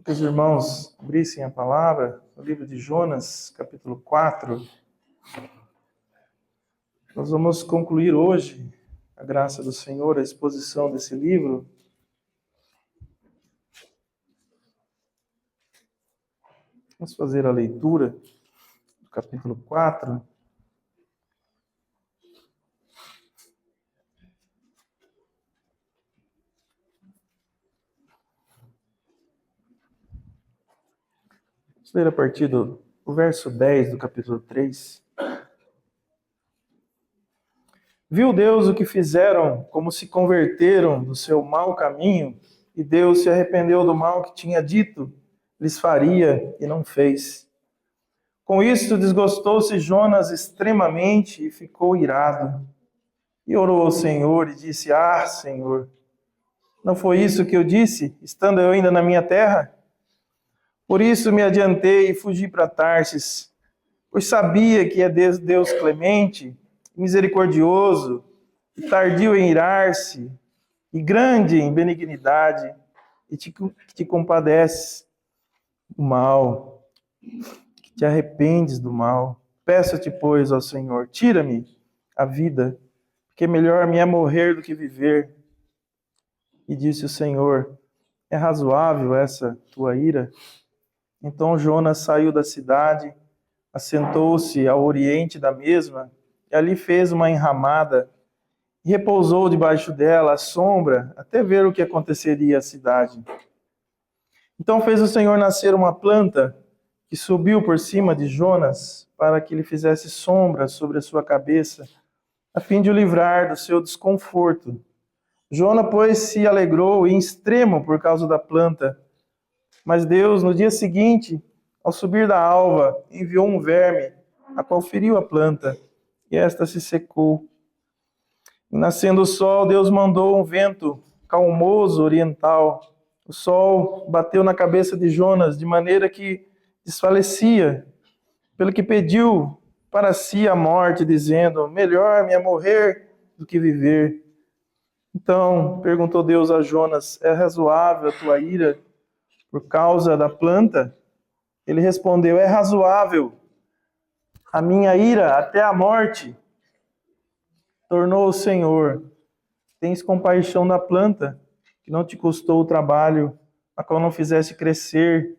Que os irmãos abrissem a palavra no livro de Jonas, capítulo 4. Nós vamos concluir hoje, a graça do Senhor, a exposição desse livro. Vamos fazer a leitura do capítulo 4. Vamos ler a partir do verso 10 do capítulo 3. Viu Deus o que fizeram, como se converteram do seu mau caminho, e Deus se arrependeu do mal que tinha dito, lhes faria e não fez. Com isto desgostou-se Jonas extremamente e ficou irado. E orou ao Senhor e disse: Senhor, não foi isso que eu disse, estando eu ainda na minha terra? Por isso me adiantei e fugi para Tarsis, pois sabia que é Deus clemente, misericordioso, e tardio em irar-se, e grande em benignidade, e te compadece do mal, que te arrependes do mal. Peço-te, pois, ao Senhor, tira-me a vida, porque melhor me é morrer do que viver. E disse o Senhor: é razoável essa tua ira? Então Jonas saiu da cidade, assentou-se ao oriente da mesma, e ali fez uma enramada, e repousou debaixo dela à sombra, até ver o que aconteceria à cidade. Então fez o Senhor nascer uma planta, que subiu por cima de Jonas, para que lhe fizesse sombra sobre a sua cabeça, a fim de o livrar do seu desconforto. Jonas, pois, se alegrou em extremo por causa da planta. Mas Deus, no dia seguinte, ao subir da alva, enviou um verme, a qual feriu a planta, e esta se secou. E nascendo o sol, Deus mandou um vento calmoso oriental. O sol bateu na cabeça de Jonas, de maneira que desfalecia, pelo que pediu para si a morte, dizendo: melhor me é morrer do que viver. Então perguntou Deus a Jonas: é razoável a tua ira por causa da planta? Ele respondeu: é razoável a minha ira até a morte. Tornou o Senhor: tens compaixão da planta, que não te custou o trabalho, a qual não fizeste crescer,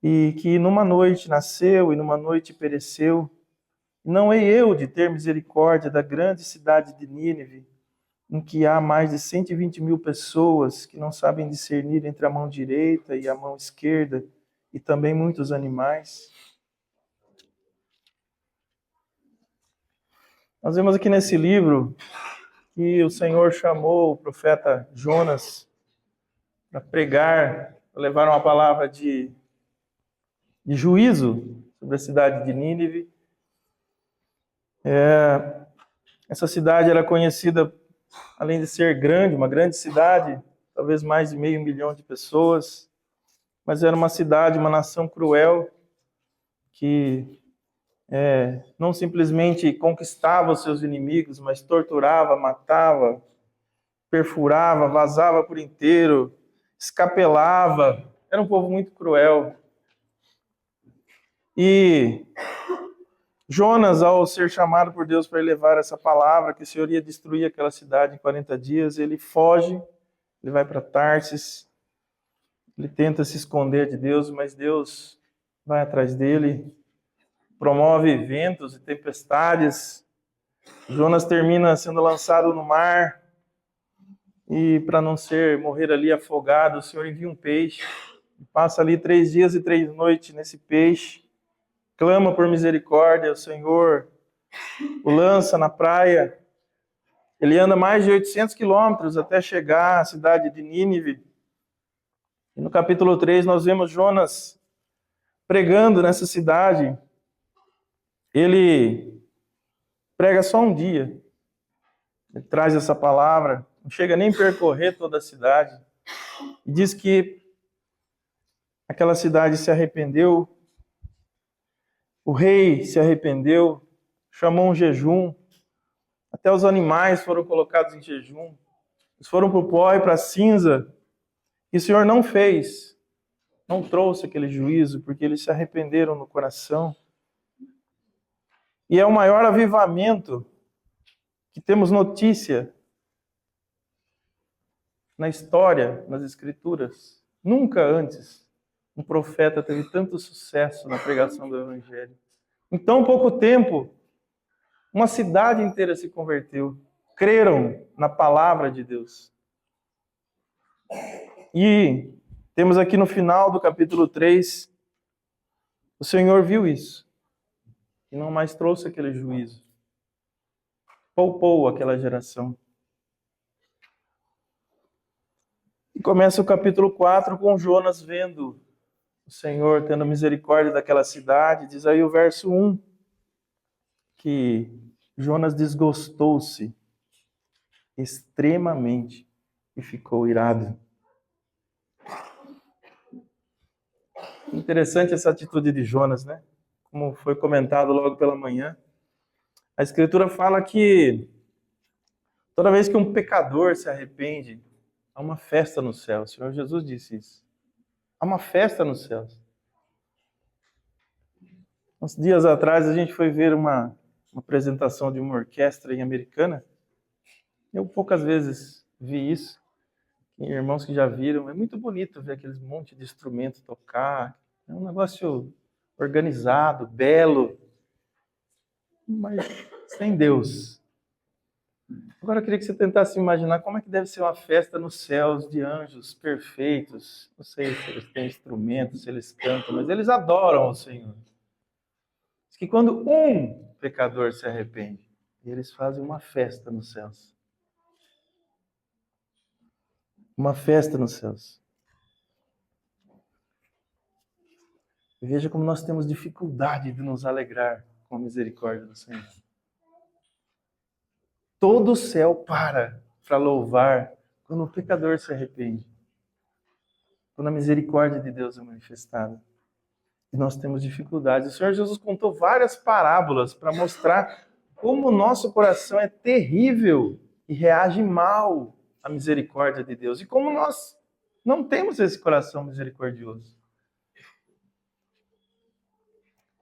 e que numa noite nasceu e numa noite pereceu. Não hei eu de ter misericórdia da grande cidade de Nínive, em que há mais de 120 mil pessoas que não sabem discernir entre a mão direita e a mão esquerda, e também muitos animais. Nós vemos aqui nesse livro que o Senhor chamou o profeta Jonas para pregar, para levar uma palavra de juízo sobre a cidade de Nínive. Essa cidade era conhecida, além de ser grande, uma grande cidade, talvez mais de 500 mil de pessoas, mas era uma cidade, uma nação cruel, que não simplesmente conquistava os seus inimigos, mas torturava, matava, perfurava, vazava por inteiro, escapelava. Era um povo muito cruel. E Jonas, ao ser chamado por Deus para levar essa palavra, que o Senhor ia destruir aquela cidade em 40 dias, ele foge, ele vai para Tarsis, ele tenta se esconder de Deus, mas Deus vai atrás dele, promove ventos e tempestades. Jonas termina sendo lançado no mar, e para não morrer ali afogado, o Senhor envia um peixe, passa ali 3 dias e 3 noites nesse peixe, clama por misericórdia, o Senhor o lança na praia. Ele anda mais de 800 quilômetros até chegar à cidade de Nínive. E no capítulo 3 nós vemos Jonas pregando nessa cidade. Ele prega só um dia. Ele traz essa palavra, não chega nem a percorrer toda a cidade. E diz que aquela cidade se arrependeu, o rei se arrependeu, chamou um jejum, até os animais foram colocados em jejum, eles foram para o pó e para a cinza, e o Senhor não fez não trouxe aquele juízo, porque eles se arrependeram no coração. E é o maior avivamento que temos notícia na história, nas Escrituras. Nunca antes um profeta teve tanto sucesso na pregação do Evangelho. Em tão pouco tempo, uma cidade inteira se converteu. Creram na palavra de Deus. E temos aqui no final do capítulo 3, o Senhor viu isso. E não mais trouxe aquele juízo. Poupou aquela geração. E começa o capítulo 4 com Jonas vendo o Senhor tendo misericórdia daquela cidade. Diz aí o verso 1, que Jonas desgostou-se extremamente e ficou irado. Interessante essa atitude de Jonas, né? Como foi comentado logo pela manhã. A Escritura fala que toda vez que um pecador se arrepende, há uma festa no céu. O Senhor Jesus disse isso. Há uma festa nos céus. Uns dias atrás a gente foi ver uma apresentação de uma orquestra em Americana. Eu poucas vezes vi isso. Tem irmãos que já viram. É muito bonito ver aqueles monte de instrumentos tocar. É um negócio organizado, belo. Mas sem Deus. Agora eu queria que você tentasse imaginar como é que deve ser uma festa nos céus de anjos perfeitos. Não sei se eles têm instrumentos, se eles cantam, mas eles adoram o Senhor. Diz que quando um pecador se arrepende, eles fazem uma festa nos céus. Uma festa nos céus. Veja como nós temos dificuldade de nos alegrar com a misericórdia do Senhor. Todo o céu para louvar quando o pecador se arrepende. Quando a misericórdia de Deus é manifestada. E nós temos dificuldades. O Senhor Jesus contou várias parábolas para mostrar como o nosso coração é terrível e reage mal à misericórdia de Deus. E como nós não temos esse coração misericordioso.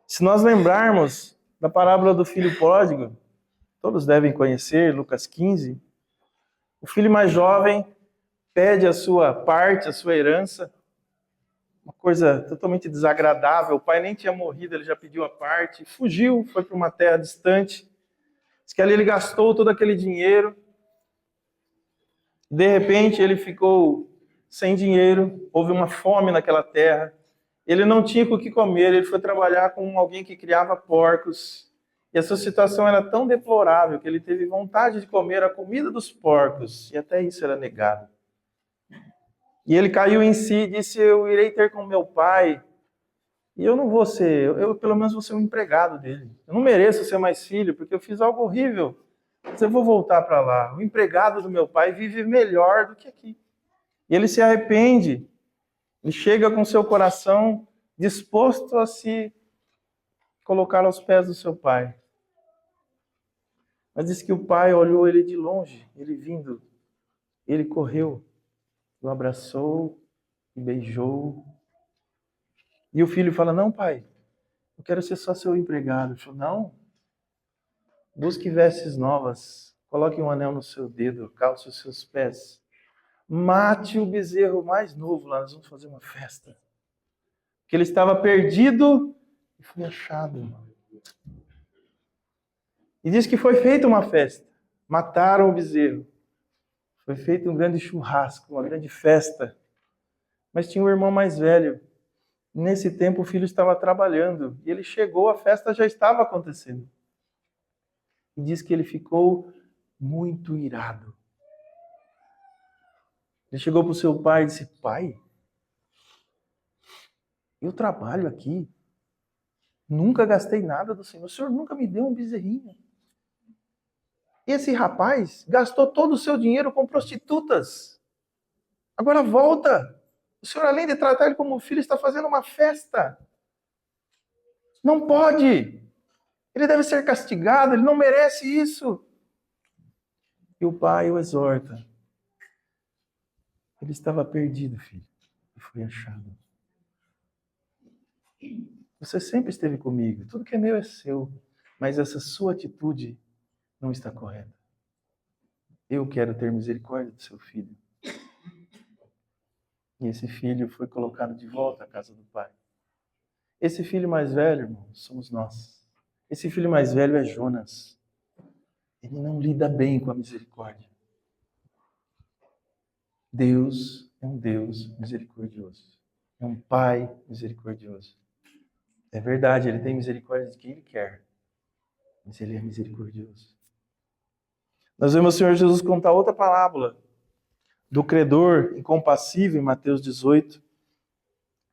Se nós lembrarmos da parábola do filho pródigo, todos devem conhecer, Lucas 15, o filho mais jovem pede a sua parte, a sua herança, uma coisa totalmente desagradável. O pai nem tinha morrido, ele já pediu a parte, fugiu, foi para uma terra distante. Diz que ali ele gastou todo aquele dinheiro. De repente ele ficou sem dinheiro, houve uma fome naquela terra. Ele não tinha o que comer, ele foi trabalhar com alguém que criava porcos. E essa situação era tão deplorável que ele teve vontade de comer a comida dos porcos, e até isso era negado. E ele caiu em si e disse: eu irei ter com meu pai, e eu não vou ser, eu pelo menos vou ser um empregado dele. Eu não mereço ser mais filho, porque eu fiz algo horrível. Mas eu vou voltar para lá. O empregado do meu pai vive melhor do que aqui. E ele se arrepende. Ele chega com seu coração disposto a se colocar aos pés do seu pai. Mas diz que o pai olhou ele de longe, ele vindo. Ele correu, o abraçou e beijou. E o filho fala: não, pai, eu quero ser só seu empregado. Ele falou: não, busque vestes novas, coloque um anel no seu dedo, calce os seus pés. Mate o bezerro mais novo lá, nós vamos fazer uma festa. Porque ele estava perdido e foi achado. E diz que foi feita uma festa. Mataram o bezerro. Foi feito um grande churrasco, uma grande festa. Mas tinha um irmão mais velho. Nesse tempo o filho estava trabalhando. E ele chegou, a festa já estava acontecendo. E diz que ele ficou muito irado. Ele chegou para o seu pai e disse: pai, eu trabalho aqui. Nunca gastei nada do Senhor. O Senhor nunca me deu um bezerrinho. Esse rapaz gastou todo o seu dinheiro com prostitutas. Agora volta. O Senhor, além de tratar ele como filho, está fazendo uma festa. Não pode. Ele deve ser castigado, ele não merece isso. E o pai o exorta. Ele estava perdido, filho, e foi achado. Você sempre esteve comigo. Tudo que é meu é seu. Mas essa sua atitude não está correta. Eu quero ter misericórdia do seu filho. E esse filho foi colocado de volta à casa do pai. Esse filho mais velho, irmão, somos nós. Esse filho mais velho é Jonas. Ele não lida bem com a misericórdia. Deus é um Deus misericordioso. É um Pai misericordioso. É verdade, Ele tem misericórdia de quem Ele quer. Mas Ele é misericordioso. Nós vemos o Senhor Jesus contar outra parábola do credor incompassível em Mateus 18.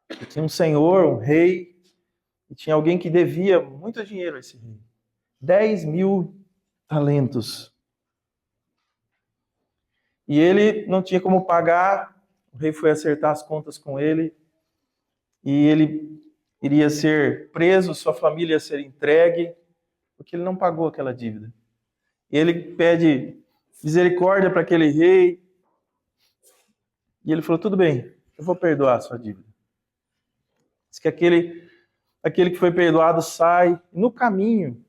Que tinha um senhor, um rei, e tinha alguém que devia muito dinheiro a esse rei. 10.000 talentos. E ele não tinha como pagar, o rei foi acertar as contas com ele, e ele iria ser preso, sua família ia ser entregue, porque ele não pagou aquela dívida. E ele pede misericórdia para aquele rei, e ele falou, tudo bem, eu vou perdoar a sua dívida. Diz que aquele que foi perdoado sai, e no caminho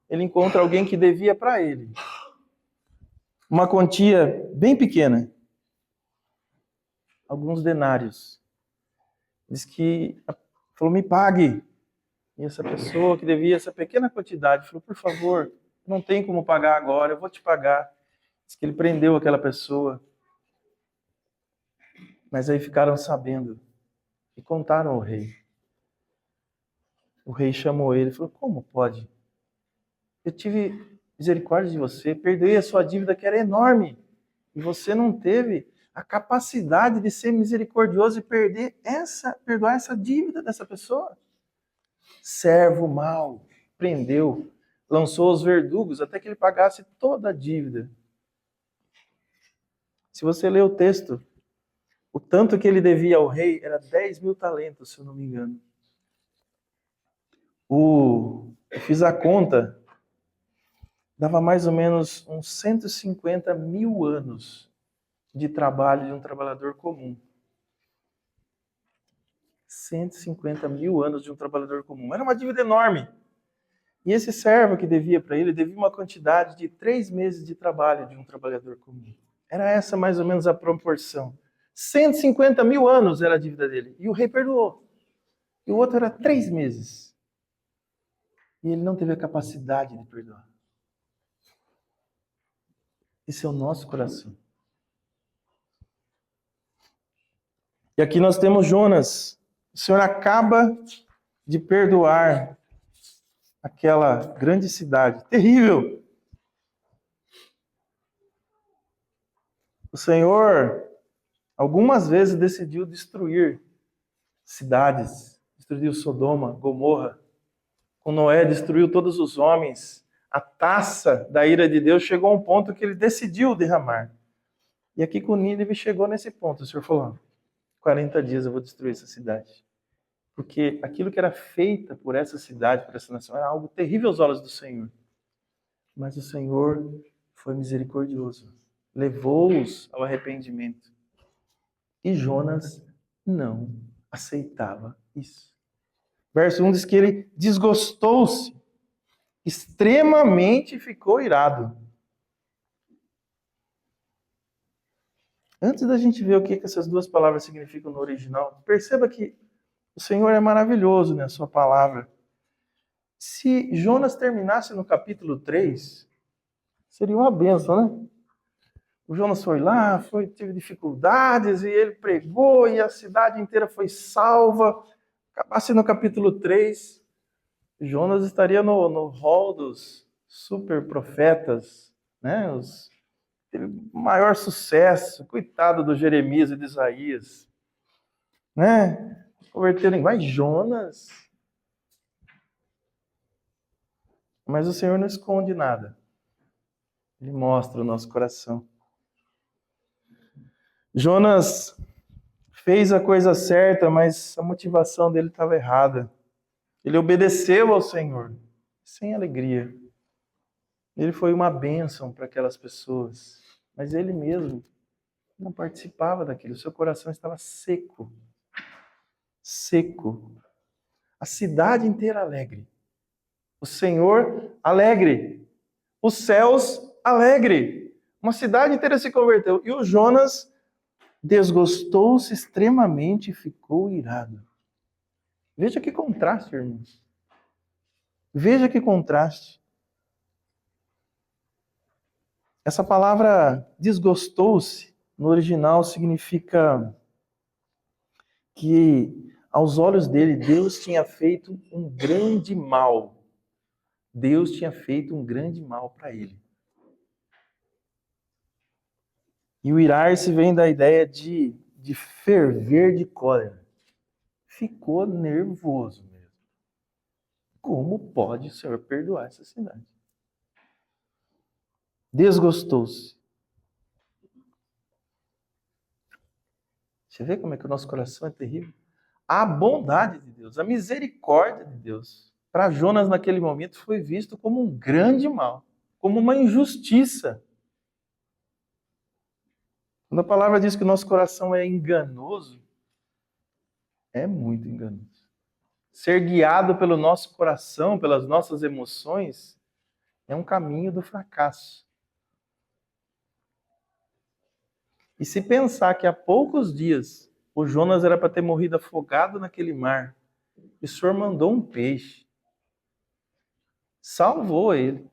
ele encontra alguém que devia para ele uma quantia bem pequena, alguns denários. Diz que falou, me pague. E essa pessoa que devia essa pequena quantidade falou, por favor, não tem como pagar agora, eu vou te pagar. Diz que ele prendeu aquela pessoa. Mas aí ficaram sabendo e contaram ao rei. O rei chamou ele e falou, como pode? Eu tive misericórdia de você, perdoei a sua dívida que era enorme. E você não teve a capacidade de ser misericordioso e perdoar essa dívida dessa pessoa. Servo mau, prendeu, lançou os verdugos até que ele pagasse toda a dívida. Se você ler o texto, o tanto que ele devia ao rei era 10.000 talentos, se eu não me engano. Eu fiz a conta, dava mais ou menos uns 150 mil anos de trabalho de um trabalhador comum. 150 mil anos de um trabalhador comum. Era uma dívida enorme. E esse servo que devia para ele, devia uma quantidade de 3 meses de trabalho de um trabalhador comum. Era essa mais ou menos a proporção. 150 mil anos era a dívida dele. E o rei perdoou. E o outro era 3 meses. E ele não teve a capacidade de perdoar. Esse é o nosso coração. E aqui nós temos Jonas. O Senhor acaba de perdoar aquela grande cidade. Terrível. O Senhor, algumas vezes, decidiu destruir cidades. Destruiu Sodoma, Gomorra. Com Noé, destruiu todos os homens. A taça da ira de Deus chegou a um ponto que ele decidiu derramar. E aqui com Nínive chegou nesse ponto. O Senhor falou, 40 dias eu vou destruir essa cidade. Porque aquilo que era feito por essa cidade, por essa nação, era algo terrível aos olhos do Senhor. Mas o Senhor foi misericordioso. Levou-os ao arrependimento. E Jonas não aceitava isso. Verso 1 diz que ele desgostou-se, extremamente ficou irado. Antes da gente ver o que essas duas palavras significam no original, perceba que o Senhor é maravilhoso na sua palavra. Se Jonas terminasse no capítulo 3, seria uma bênção, né? O Jonas foi lá, teve dificuldades, e ele pregou, e a cidade inteira foi salva. Acabasse no capítulo 3, Jonas estaria no hall dos super profetas, né? Teve maior sucesso. Coitado do Jeremias e de Isaías, né? Converteram igual Jonas. Mas o Senhor não esconde nada. Ele mostra o nosso coração. Jonas fez a coisa certa, mas a motivação dele estava errada. Ele obedeceu ao Senhor, sem alegria. Ele foi uma bênção para aquelas pessoas, mas ele mesmo não participava daquilo. Seu coração estava seco. Seco. A cidade inteira alegre. O Senhor alegre. Os céus alegre. Uma cidade inteira se converteu. E o Jonas desgostou-se extremamente e ficou irado. Veja que contraste, irmãos. Veja que contraste. Essa palavra desgostou-se, no original, significa que, aos olhos dele, Deus tinha feito um grande mal. Deus tinha feito um grande mal para ele. E o irar-se vem da ideia de ferver de cólera. Ficou nervoso mesmo. Como pode o Senhor perdoar essa cidade? Desgostou-se. Você vê como é que o nosso coração é terrível? A bondade de Deus, a misericórdia de Deus, para Jonas naquele momento foi visto como um grande mal, como uma injustiça. Quando a palavra diz que o nosso coração é enganoso, é muito enganoso. Ser guiado pelo nosso coração, pelas nossas emoções, é um caminho do fracasso. E se pensar que há poucos dias o Jonas era para ter morrido afogado naquele mar, e o Senhor mandou um peixe, salvou ele.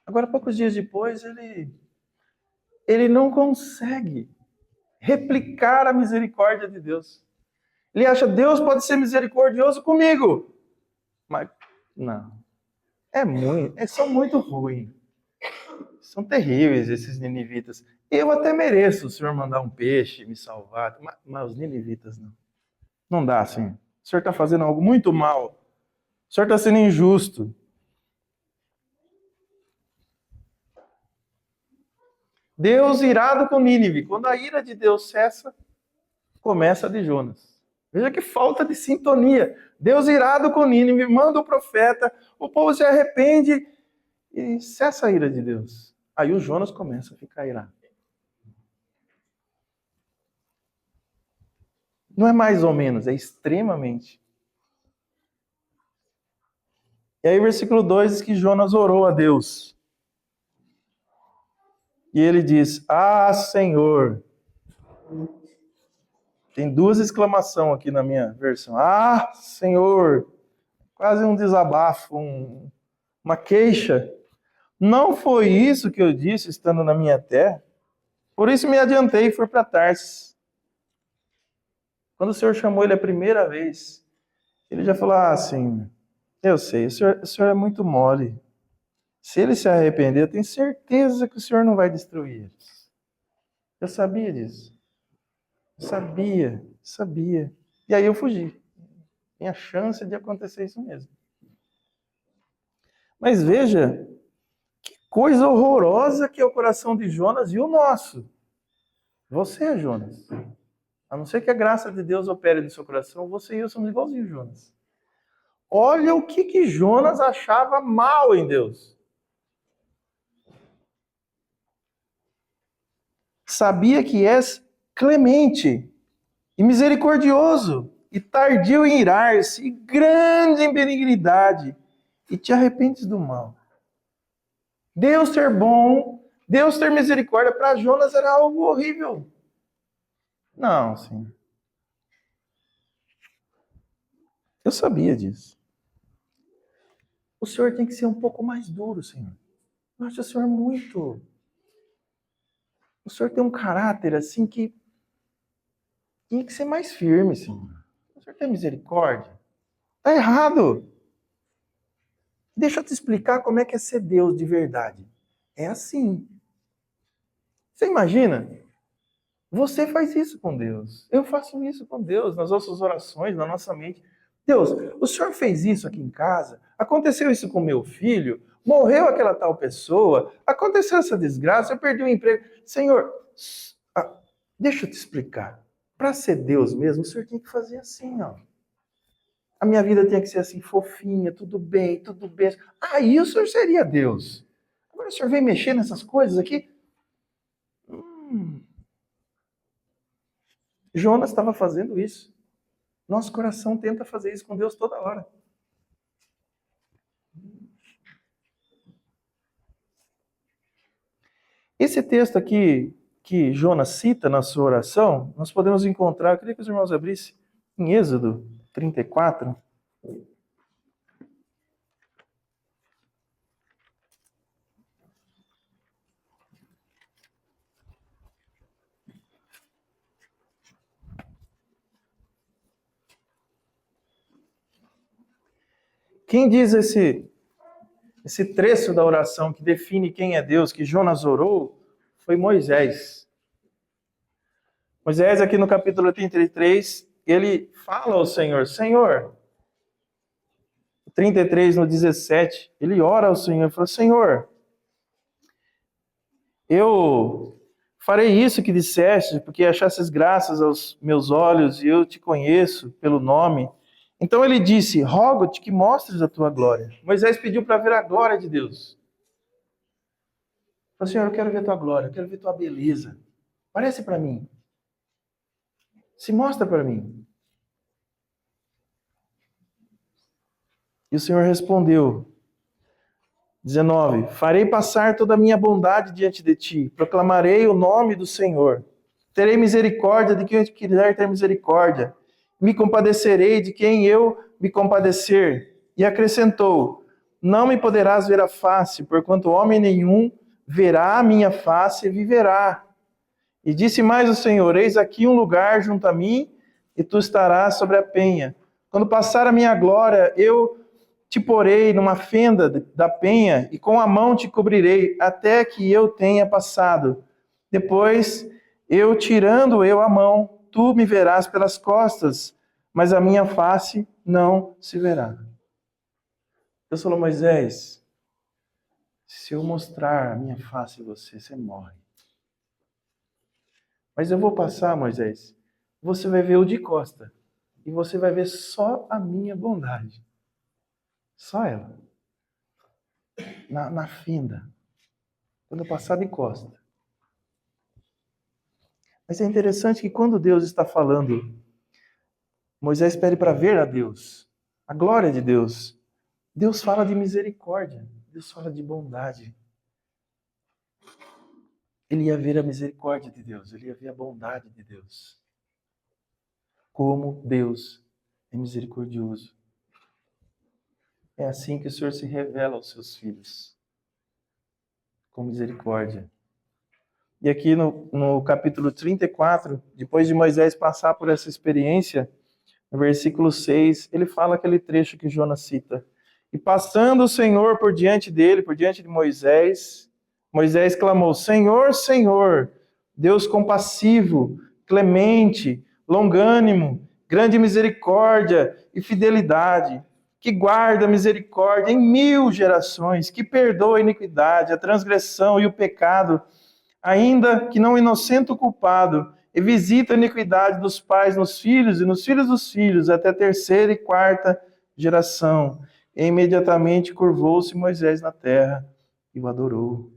Agora, poucos dias depois, ele não consegue replicar a misericórdia de Deus. Ele acha, Deus pode ser misericordioso comigo. Mas, não. São muito ruins. São terríveis esses ninivitas. Eu até mereço o Senhor mandar um peixe me salvar, mas os ninivitas não. Não dá assim. O Senhor está fazendo algo muito mal. O Senhor está sendo injusto. Deus irado com Nínive. Quando a ira de Deus cessa, começa a de Jonas. Veja que falta de sintonia. Deus irado com Nínive, manda o profeta, o povo se arrepende e cessa a ira de Deus. Aí o Jonas começa a ficar irado. Não é mais ou menos, é extremamente. E aí, versículo 2 diz que Jonas orou a Deus. E ele diz: Ah, Senhor. Tem duas exclamações aqui na minha versão. Ah, Senhor. Quase um desabafo, uma queixa. Não foi isso que eu disse estando na minha terra? Por isso me adiantei e fui para Tarsis. Quando o Senhor chamou ele a primeira vez, ele já falou assim: eu sei, o senhor é muito mole. Se ele se arrepender, eu tenho certeza que o Senhor não vai destruir eles. Eu sabia disso. Sabia. E aí eu fugi. Tem a chance de acontecer isso mesmo. Mas veja, que coisa horrorosa que é o coração de Jonas e o nosso. Você, Jonas. A não ser que a graça de Deus opere no seu coração, você e eu somos igualzinhos, Jonas. Olha o que Jonas achava mal em Deus. Sabia que és clemente e misericordioso, e tardio em irar-se, e grande em benignidade, e te arrependes do mal. Deus ser bom, Deus ter misericórdia, para Jonas era algo horrível. Não, Senhor. Eu sabia disso. O Senhor tem que ser um pouco mais duro, Senhor. Eu acho o Senhor muito... O Senhor tem um caráter assim que tinha que ser mais firme, Senhor. O Senhor tem misericórdia. Está errado. Deixa eu te explicar como é que é ser Deus de verdade. É assim. Você imagina? Você faz isso com Deus. Eu faço isso com Deus, nas nossas orações, na nossa mente. Deus, o Senhor fez isso aqui em casa? Aconteceu isso com meu filho? Morreu aquela tal pessoa? Aconteceu essa desgraça? Eu perdi o emprego? Senhor, deixa eu te explicar. Para ser Deus mesmo, o Senhor tem que fazer assim, ó. A minha vida tinha que ser assim, fofinha, tudo bem, tudo bem. Aí o Senhor seria Deus. Agora o Senhor vem mexer nessas coisas aqui? Jonas estava fazendo isso. Nosso coração tenta fazer isso com Deus toda hora. Esse texto aqui que Jonas cita na sua oração, nós podemos encontrar, eu queria que os irmãos abrissem, em Êxodo 34. Quem diz esse trecho da oração que define quem é Deus, que Jonas orou, foi Moisés. Moisés, aqui no capítulo 33, ele fala ao Senhor, Senhor, 33 no 17, ele ora ao Senhor e fala, Senhor, eu farei isso que disseste, porque achastes graças aos meus olhos e eu te conheço pelo nome. Então ele disse, rogo-te que mostres a tua glória. Moisés pediu para ver a glória de Deus. Falei, Senhor, eu quero ver a tua glória, eu quero ver a tua beleza. Aparece para mim. Se mostra para mim. E o Senhor respondeu, 19, farei passar toda a minha bondade diante de ti, proclamarei o nome do Senhor. Terei misericórdia de quem eu quiser ter misericórdia. Me compadecerei de quem eu me compadecer. E acrescentou, não me poderás ver a face, porquanto homem nenhum verá a minha face e viverá. E disse mais o Senhor, eis aqui um lugar junto a mim, e tu estarás sobre a penha. Quando passar a minha glória, eu te porei numa fenda da penha, e com a mão te cobrirei, até que eu tenha passado. Depois, tirando a mão, tu me verás pelas costas, mas a minha face não se verá. Deus falou, Moisés, se eu mostrar a minha face a você, você morre. Mas eu vou passar, Moisés, você vai ver o de costa, e você vai ver só a minha bondade. Só ela. Na fenda. Quando eu passar de costa. Mas é interessante que quando Deus está falando, Moisés pede para ver a Deus, a glória de Deus. Deus fala de misericórdia, Deus fala de bondade. Ele ia ver a misericórdia de Deus, ele ia ver a bondade de Deus. Como Deus é misericordioso. É assim que o Senhor se revela aos seus filhos, com misericórdia. E aqui no capítulo 34, depois de Moisés passar por essa experiência, no versículo 6, ele fala aquele trecho que Jonas cita. E passando o Senhor por diante dele, por diante de Moisés, Moisés clamou, Senhor, Senhor, Deus compassivo, clemente, longânimo, grande misericórdia e fidelidade, que guarda misericórdia em 1000 gerações, que perdoa a iniquidade, a transgressão e o pecado, ainda que não inocente o culpado, e visita a iniquidade dos pais nos filhos e nos filhos dos filhos, até a 3ª e 4ª geração. E imediatamente curvou-se Moisés na terra e o adorou.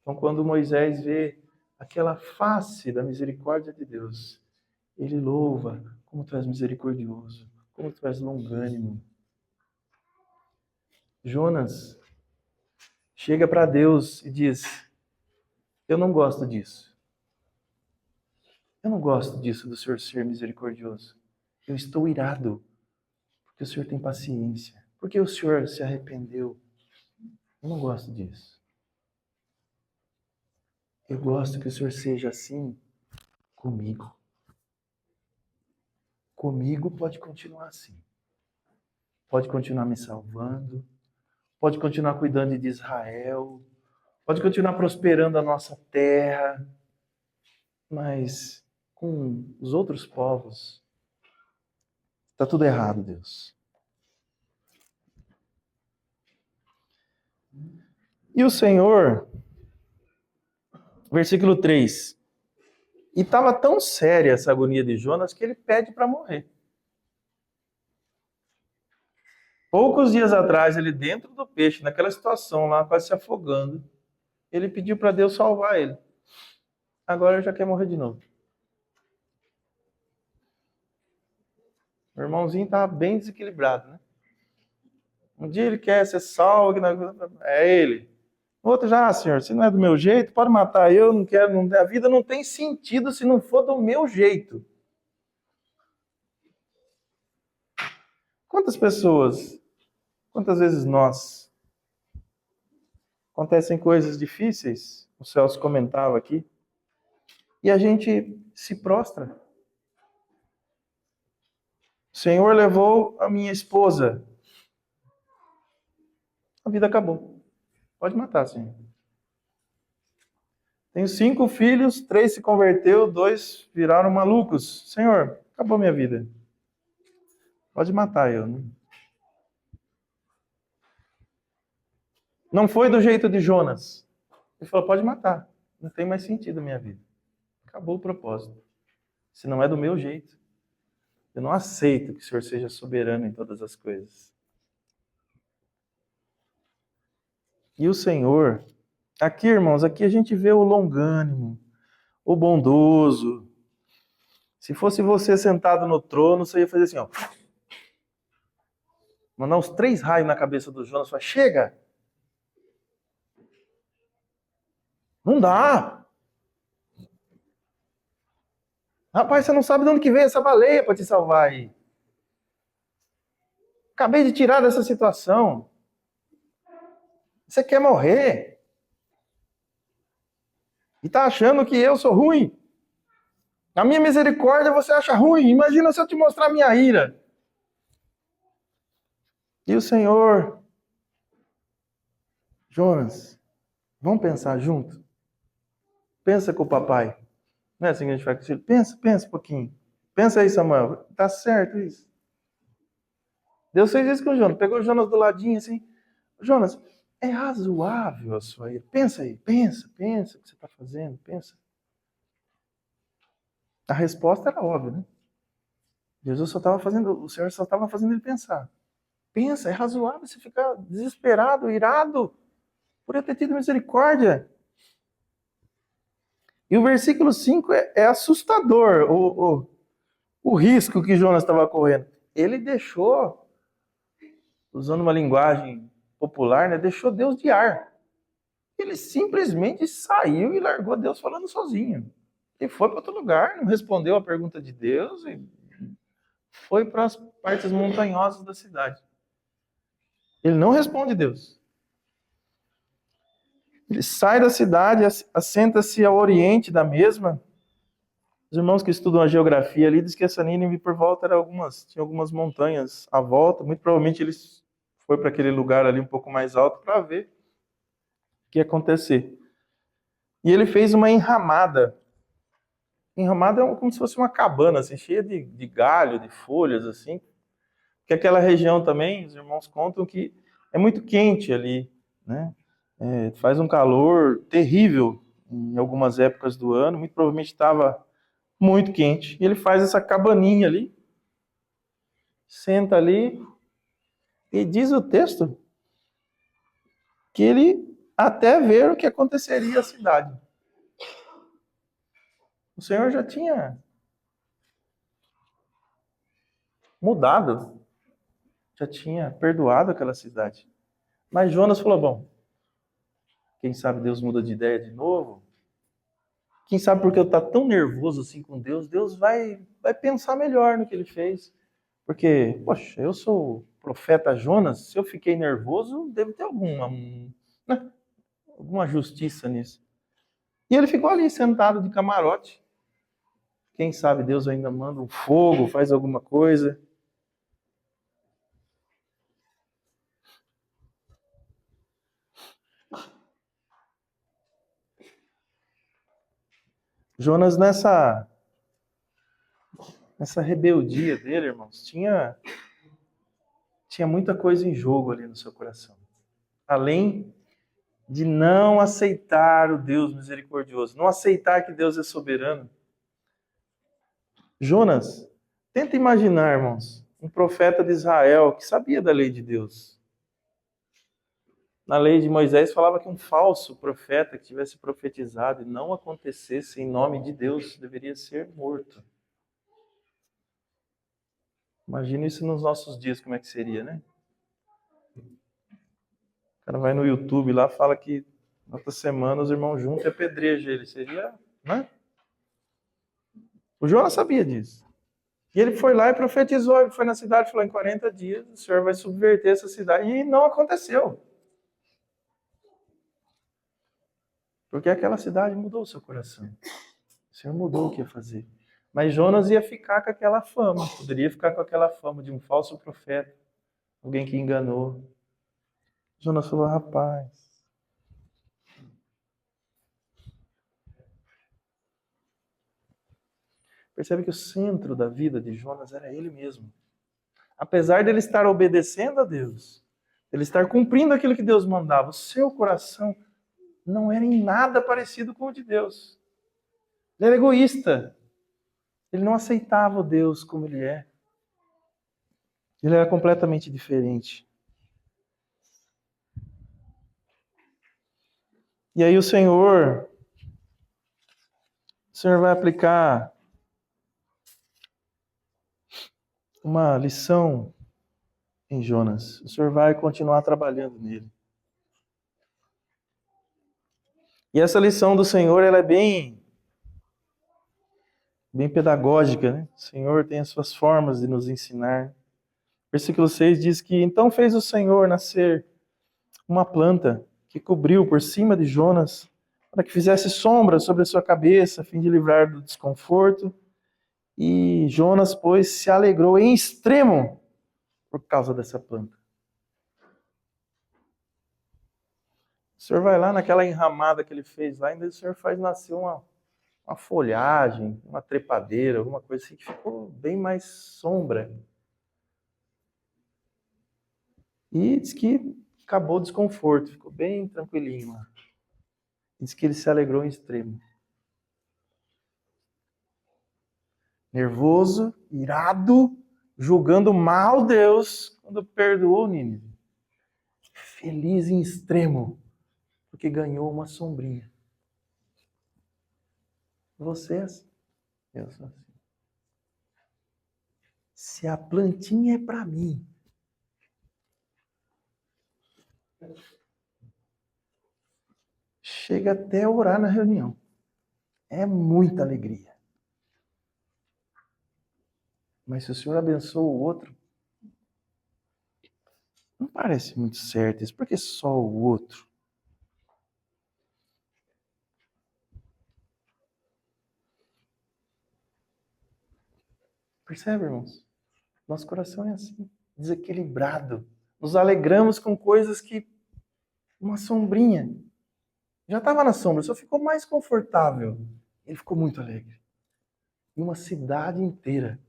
Então, quando Moisés vê aquela face da misericórdia de Deus, ele louva como tu és misericordioso, como tu és longânimo. Jonas chega para Deus e diz, eu não gosto disso. Eu não gosto disso do Senhor ser misericordioso. Eu estou irado, porque o Senhor tem paciência, porque o Senhor se arrependeu. Eu não gosto disso. Eu gosto que o Senhor seja assim comigo. Comigo pode continuar assim. Pode continuar me salvando, pode continuar cuidando de Israel, pode continuar prosperando a nossa terra, mas com os outros povos, está tudo errado, Deus. E o Senhor, versículo 3, e estava tão séria essa agonia de Jonas que ele pede para morrer. Poucos dias atrás, ele dentro do peixe, naquela situação lá, quase se afogando, ele pediu para Deus salvar ele. Agora ele já quer morrer de novo. O irmãozinho estava bem desequilibrado, né? Um dia ele quer ser salvo, é ele. O outro já, senhor, se não é do meu jeito, pode matar eu, não quero, a vida não tem sentido se não for do meu jeito. Quantas pessoas, quantas vezes nós, acontecem coisas difíceis, o Celso comentava aqui, e a gente se prostra. O Senhor levou a minha esposa, a vida acabou. Pode matar, Senhor. Tenho 5 filhos, 3 se converteu, 2 viraram malucos. Senhor, acabou minha vida. Pode matar eu. Né? Não foi do jeito de Jonas. Ele falou, pode matar. Não tem mais sentido a minha vida. Acabou o propósito. Se não é do meu jeito. Eu não aceito que o Senhor seja soberano em todas as coisas. E o Senhor, aqui, irmãos, aqui a gente vê o longânimo, o bondoso. Se fosse você sentado no trono, você ia fazer assim, ó. Mandar uns 3 raios na cabeça do Jonas e falar, chega! Não dá! Rapaz, você não sabe de onde que vem essa baleia para te salvar aí. Acabei de tirar dessa situação. Você quer morrer? E tá achando que eu sou ruim? A minha misericórdia você acha ruim? Imagina se eu te mostrar a minha ira. E o Senhor, Jonas, vamos pensar junto? Pensa com o papai. Não é assim que a gente faz com o filho? Pensa um pouquinho. Pensa aí, Samuel. Tá certo isso. Deus fez isso com o Jonas. Pegou o Jonas do ladinho assim. Jonas, é razoável a sua ira. Pensa aí. Pensa o que você está fazendo. Pensa. A resposta era óbvia, né? Jesus só estava fazendo, o Senhor só estava fazendo ele pensar. Pensa, é razoável você ficar desesperado, irado, por eu ter tido misericórdia. E o versículo 5 é assustador, o risco que Jonas estava correndo. Ele deixou, usando uma linguagem popular, né, deixou Deus de ar. Ele simplesmente saiu e largou Deus falando sozinho. Ele foi para outro lugar, não respondeu a pergunta de Deus e foi para as partes montanhosas da cidade. Ele não responde Deus. Ele sai da cidade, assenta-se ao oriente da mesma. Os irmãos que estudam a geografia ali dizem que essa Nínive por volta tinha algumas montanhas à volta. Muito provavelmente ele foi para aquele lugar ali um pouco mais alto para ver o que ia acontecer. E ele fez uma enramada. Enramada é como se fosse uma cabana, assim, cheia de galho, de folhas, assim. Porque aquela região também, os irmãos contam que é muito quente ali, né? Faz um calor terrível em algumas épocas do ano. Muito provavelmente estava muito quente. E ele faz essa cabaninha ali, senta ali, e diz o texto que ele até ver o que aconteceria à cidade. O Senhor já tinha mudado, já tinha perdoado aquela cidade. Mas Jonas falou, bom, quem sabe Deus muda de ideia de novo? Quem sabe porque eu estou tão nervoso assim com Deus, Deus vai pensar melhor no que ele fez. Porque, poxa, eu sou o profeta Jonas, se eu fiquei nervoso, deve ter alguma justiça nisso. E ele ficou ali sentado de camarote. Quem sabe Deus ainda manda um fogo, faz alguma coisa. Jonas, nessa rebeldia dele, irmãos, tinha muita coisa em jogo ali no seu coração. Além de não aceitar o Deus misericordioso, não aceitar que Deus é soberano. Jonas, tenta imaginar, irmãos, um profeta de Israel que sabia da lei de Deus. Na lei de Moisés falava que um falso profeta que tivesse profetizado e não acontecesse em nome de Deus deveria ser morto. Imagina isso nos nossos dias, como é que seria, né? O cara vai no YouTube lá, fala que na outra semana os irmãos juntos e apedrejam ele. Seria, né? O Jonas sabia disso. E ele foi lá e profetizou. Ele foi na cidade e falou: em 40 dias o Senhor vai subverter essa cidade. E não aconteceu. Porque aquela cidade mudou o seu coração. O Senhor mudou o que ia fazer. Mas Jonas ia ficar com aquela fama. Poderia ficar com aquela fama de um falso profeta. Alguém que enganou. Jonas falou: rapaz. Percebe que o centro da vida de Jonas era ele mesmo. Apesar dele estar obedecendo a Deus, ele estar cumprindo aquilo que Deus mandava, o seu coração não era em nada parecido com o de Deus. Ele era egoísta. Ele não aceitava o Deus como ele é. Ele era completamente diferente. E aí o Senhor vai aplicar uma lição em Jonas. O Senhor vai continuar trabalhando nele. E essa lição do Senhor, ela é bem pedagógica, né? O Senhor tem as suas formas de nos ensinar. Versículo 6 diz que então fez o Senhor nascer uma planta que cobriu por cima de Jonas para que fizesse sombra sobre a sua cabeça, a fim de livrar do desconforto. E Jonas, pois, se alegrou em extremo por causa dessa planta. O Senhor vai lá naquela enramada que ele fez lá, ainda o Senhor faz nascer uma folhagem, uma trepadeira, alguma coisa assim, que ficou bem mais sombra. E diz que acabou o desconforto, ficou bem tranquilinho lá. Diz que ele se alegrou em extremo. Nervoso, irado, julgando mal Deus quando perdoou Nínive. Feliz em extremo, porque ganhou uma sombrinha. Vocês, eu sou assim. Se a plantinha é para mim, chega até a orar na reunião. É muita alegria. Mas se o Senhor abençoa o outro, não parece muito certo isso. Por que só o outro? Percebe, irmãos? Nosso coração é assim, desequilibrado. Nos alegramos com coisas que uma sombrinha. Já estava na sombra, só ficou mais confortável. Ele ficou muito alegre. E uma cidade inteira.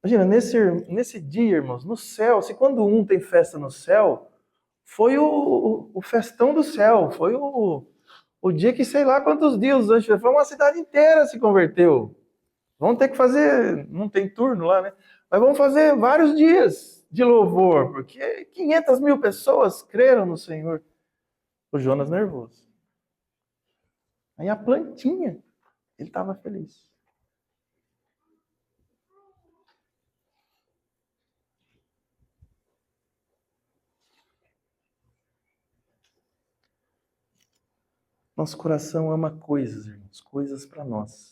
Imagina, nesse dia, irmãos, no céu, se quando um tem festa no céu, foi o festão do céu, foi o dia que sei lá quantos dias antes, foi uma cidade inteira se converteu. Vamos ter que fazer, não tem turno lá, né? Mas vamos fazer vários dias de louvor, porque 500 mil pessoas creram no Senhor. O Jonas nervoso. Aí a plantinha, ele estava feliz. Nosso coração ama coisas, irmãos, coisas para nós.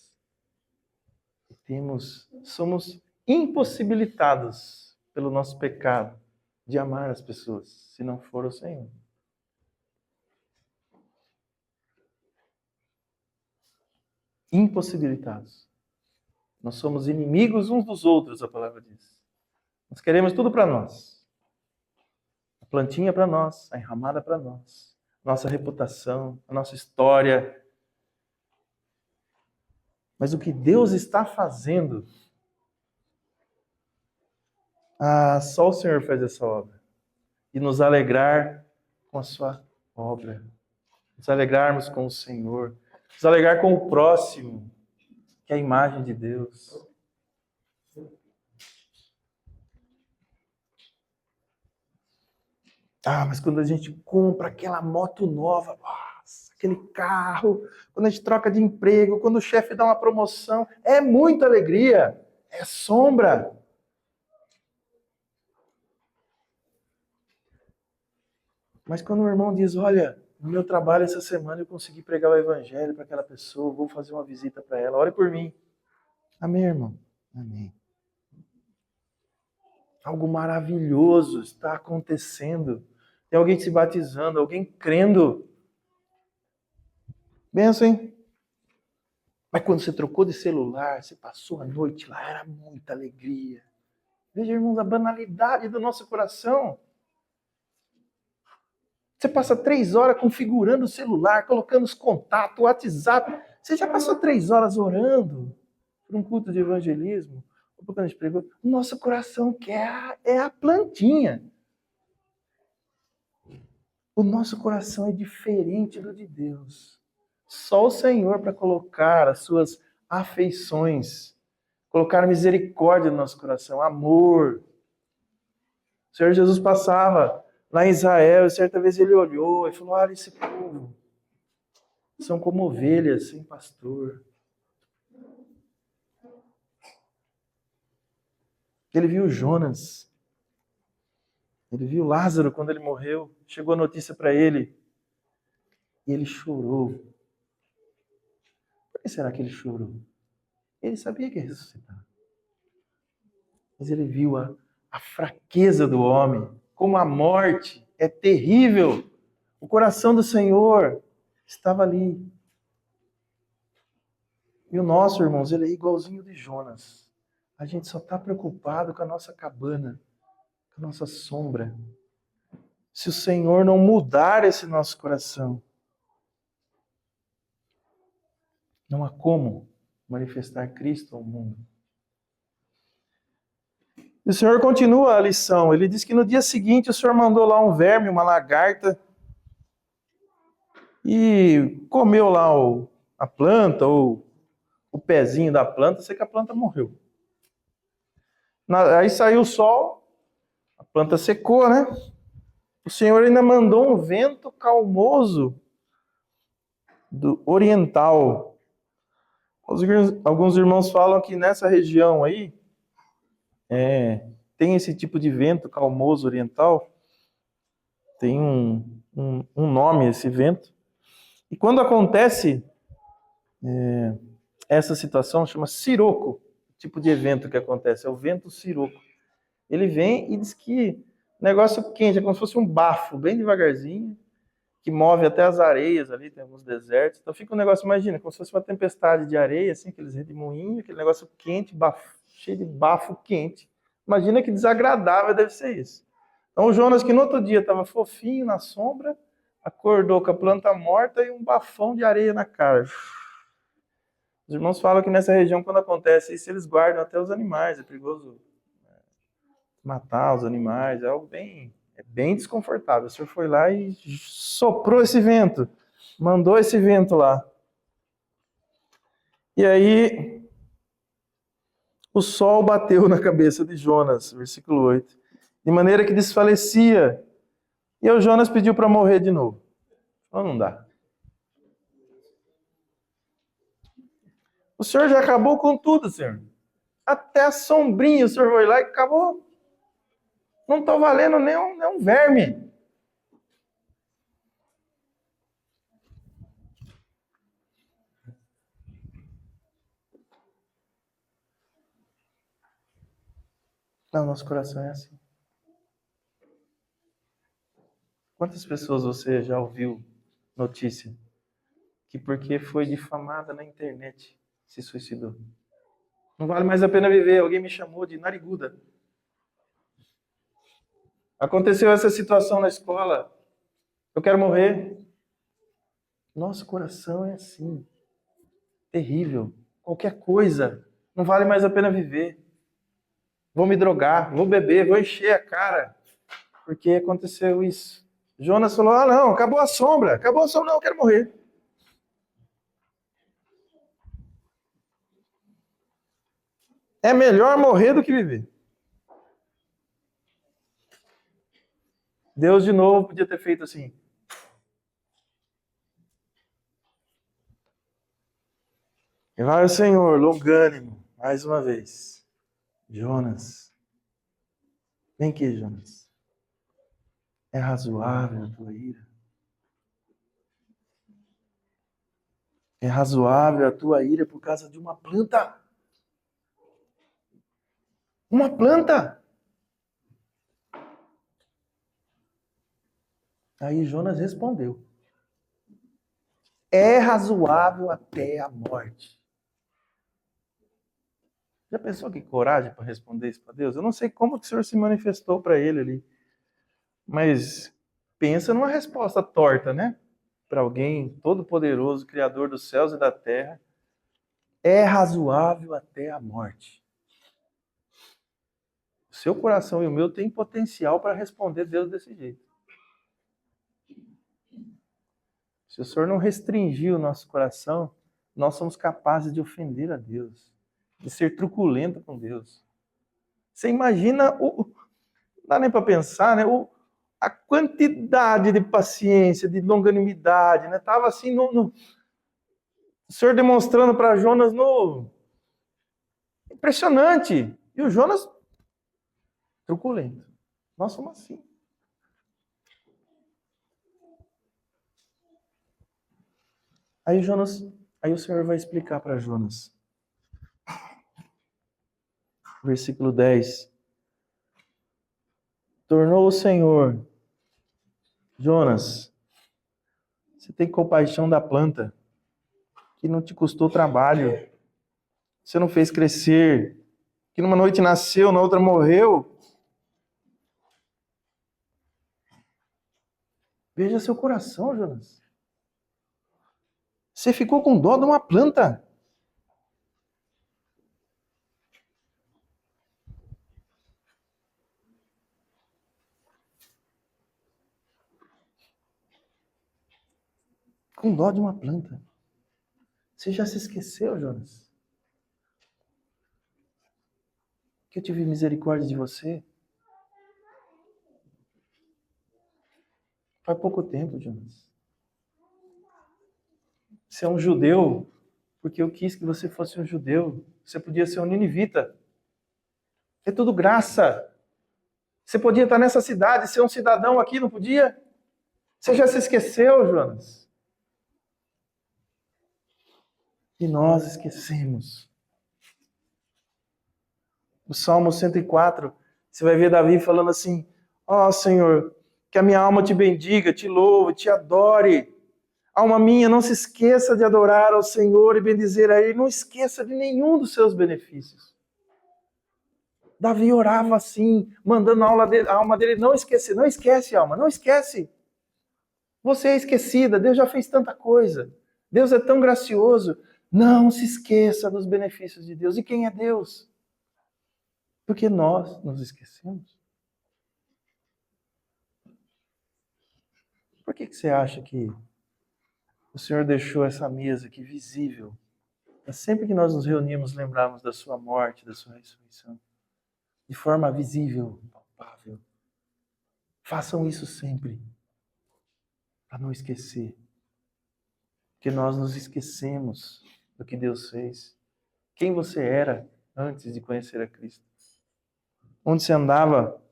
Somos impossibilitados pelo nosso pecado de amar as pessoas, se não for o Senhor. Impossibilitados. Nós somos inimigos uns dos outros, a palavra diz. Nós queremos tudo para nós. A plantinha para nós, a enramada para nós, nossa reputação, a nossa história. Mas o que Deus está fazendo, só o Senhor faz essa obra. E nos alegrar com a sua obra. Nos alegrarmos com o Senhor. Nos alegrar com o próximo, que é a imagem de Deus. Mas quando a gente compra aquela moto nova, nossa, aquele carro, quando a gente troca de emprego, quando o chefe dá uma promoção, é muita alegria, é sombra. Mas quando o irmão diz, olha, no meu trabalho essa semana eu consegui pregar o evangelho para aquela pessoa, vou fazer uma visita para ela, ore por mim. Amém, irmão? Amém. Algo maravilhoso está acontecendo. Tem alguém se batizando, alguém crendo. Benção, hein? Mas quando você trocou de celular, você passou a noite lá, era muita alegria. Veja, irmãos, a banalidade do nosso coração. Você passa 3 horas configurando o celular, colocando os contatos, o WhatsApp. Você já passou 3 horas orando por um culto de evangelismo? Ou quando a gente pregou, o nosso coração quer é a plantinha. O nosso coração é diferente do de Deus. Só o Senhor para colocar as suas afeições, colocar misericórdia no nosso coração, amor. O Senhor Jesus passava lá em Israel, e certa vez ele olhou e falou, olha esse povo, são como ovelhas sem pastor. Ele viu Jonas, ele viu Lázaro quando ele morreu, chegou a notícia para ele, e ele chorou. Por que será que ele chorou? Ele sabia que ia ressuscitar. Mas ele viu a fraqueza do homem, como a morte é terrível. O coração do Senhor estava ali. E o nosso, irmãos, ele é igualzinho de Jonas. A gente só está preocupado com a nossa cabana, com a nossa sombra. Se o Senhor não mudar esse nosso coração, não há como manifestar Cristo ao mundo. E o Senhor continua a lição. Ele diz que no dia seguinte o Senhor mandou lá um verme, uma lagarta, e comeu lá a planta, ou o pezinho da planta, sei que a planta morreu. Aí saiu o sol, a planta secou, né? O Senhor ainda mandou um vento calmoso do oriental. Alguns irmãos falam que nessa região aí tem esse tipo de vento calmoso oriental. Tem um nome esse vento. E quando acontece essa situação, chama siroco, tipo de evento que acontece, é o vento siroco. Ele vem e diz que negócio quente, é como se fosse um bafo, bem devagarzinho, que move até as areias ali, tem alguns desertos. Então fica um negócio, imagina, como se fosse uma tempestade de areia, assim, aqueles redemoinhos, aquele negócio quente, cheio de bafo quente. Imagina que desagradável deve ser isso. Então o Jonas, que no outro dia estava fofinho na sombra, acordou com a planta morta e um bafão de areia na cara. Os irmãos falam que nessa região, quando acontece isso, eles guardam até os animais, é perigoso matar os animais, é algo bem desconfortável. O Senhor foi lá e soprou esse vento, mandou esse vento lá. E aí, o sol bateu na cabeça de Jonas, versículo 8, de maneira que desfalecia. E o Jonas pediu para morrer de novo. Não dá. O Senhor já acabou com tudo, Senhor. Até a sombrinha o Senhor foi lá e acabou. Não estou valendo nem um verme. Não, nosso coração é assim. Quantas pessoas você já ouviu notícia que porque foi difamada na internet se suicidou? Não vale mais a pena viver. Alguém me chamou de nariguda. Aconteceu essa situação na escola. Eu quero morrer. Nosso coração é assim. Terrível. Qualquer coisa. Não vale mais a pena viver. Vou me drogar, vou beber, vou encher a cara. Porque aconteceu isso. Jonas falou, não, acabou a sombra. Acabou a sombra, não, eu quero morrer. É melhor morrer do que viver. Deus de novo podia ter feito assim. E vai o Senhor, longânimo, mais uma vez. Jonas. Vem aqui, Jonas. É razoável a tua ira. É razoável a tua ira por causa de uma planta. Uma planta. Aí Jonas respondeu: é razoável até a morte. Já pensou que coragem para responder isso para Deus? Eu não sei como que o Senhor se manifestou para ele ali, mas pensa numa resposta torta, né? Para alguém todo-poderoso, Criador dos céus e da terra. É razoável até a morte. O seu coração e o meu têm potencial para responder Deus desse jeito. Se o Senhor não restringir o nosso coração, nós somos capazes de ofender a Deus, de ser truculento com Deus. Você imagina, não dá nem para pensar, né? A quantidade de paciência, de longanimidade, né? Tava assim, o Senhor demonstrando para Jonas impressionante. E o Jonas, truculento. Nós somos assim. Aí o Senhor vai explicar para Jonas. Versículo 10. Tornou o Senhor, Jonas, você tem compaixão da planta, que não te custou trabalho, você não fez crescer, que numa noite nasceu, na outra morreu. Veja seu coração, Jonas. Você ficou com dó de uma planta. Com dó de uma planta. Você já se esqueceu, Jonas? Que eu tive misericórdia de você? Faz pouco tempo, Jonas. Você é um judeu, porque eu quis que você fosse um judeu. Você podia ser um ninivita. É tudo graça. Você podia estar nessa cidade, ser um cidadão aqui, não podia? Você já se esqueceu, Jonas? E nós esquecemos. O Salmo 104, você vai ver Davi falando assim: ó Senhor, que a minha alma te bendiga, te louve, te adore. Alma minha, não se esqueça de adorar ao Senhor e bendizer a Ele. Não esqueça de nenhum dos seus benefícios. Davi orava assim, mandando a alma dele não esquecer. Não esquece, alma, não esquece. Você é esquecida, Deus já fez tanta coisa. Deus é tão gracioso. Não se esqueça dos benefícios de Deus. E quem é Deus? Porque nós nos esquecemos. Por que você acha que o Senhor deixou essa mesa aqui visível? Para sempre que nós nos reunimos, lembrarmos da sua morte, da sua ressurreição. De forma visível, palpável. Façam isso sempre. Para não esquecer. Porque nós nos esquecemos do que Deus fez. Quem você era antes de conhecer a Cristo. Onde você andava.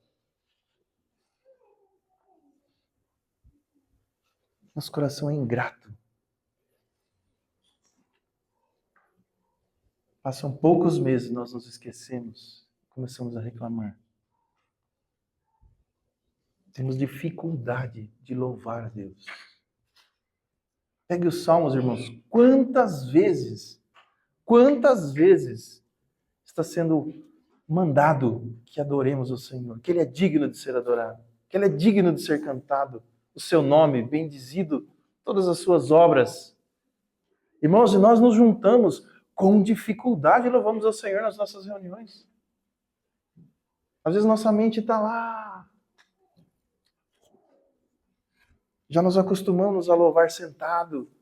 Nosso coração é ingrato. Passam poucos meses, nós nos esquecemos. Começamos a reclamar. Temos dificuldade de louvar a Deus. Pegue os Salmos, irmãos. Quantas vezes está sendo mandado que adoremos o Senhor, que Ele é digno de ser adorado, que Ele é digno de ser cantado, o seu nome bendizido, todas as suas obras. Irmãos, e nós nos juntamos com dificuldade e louvamos ao Senhor nas nossas reuniões. Às vezes nossa mente está lá. Já nos acostumamos a louvar sentado.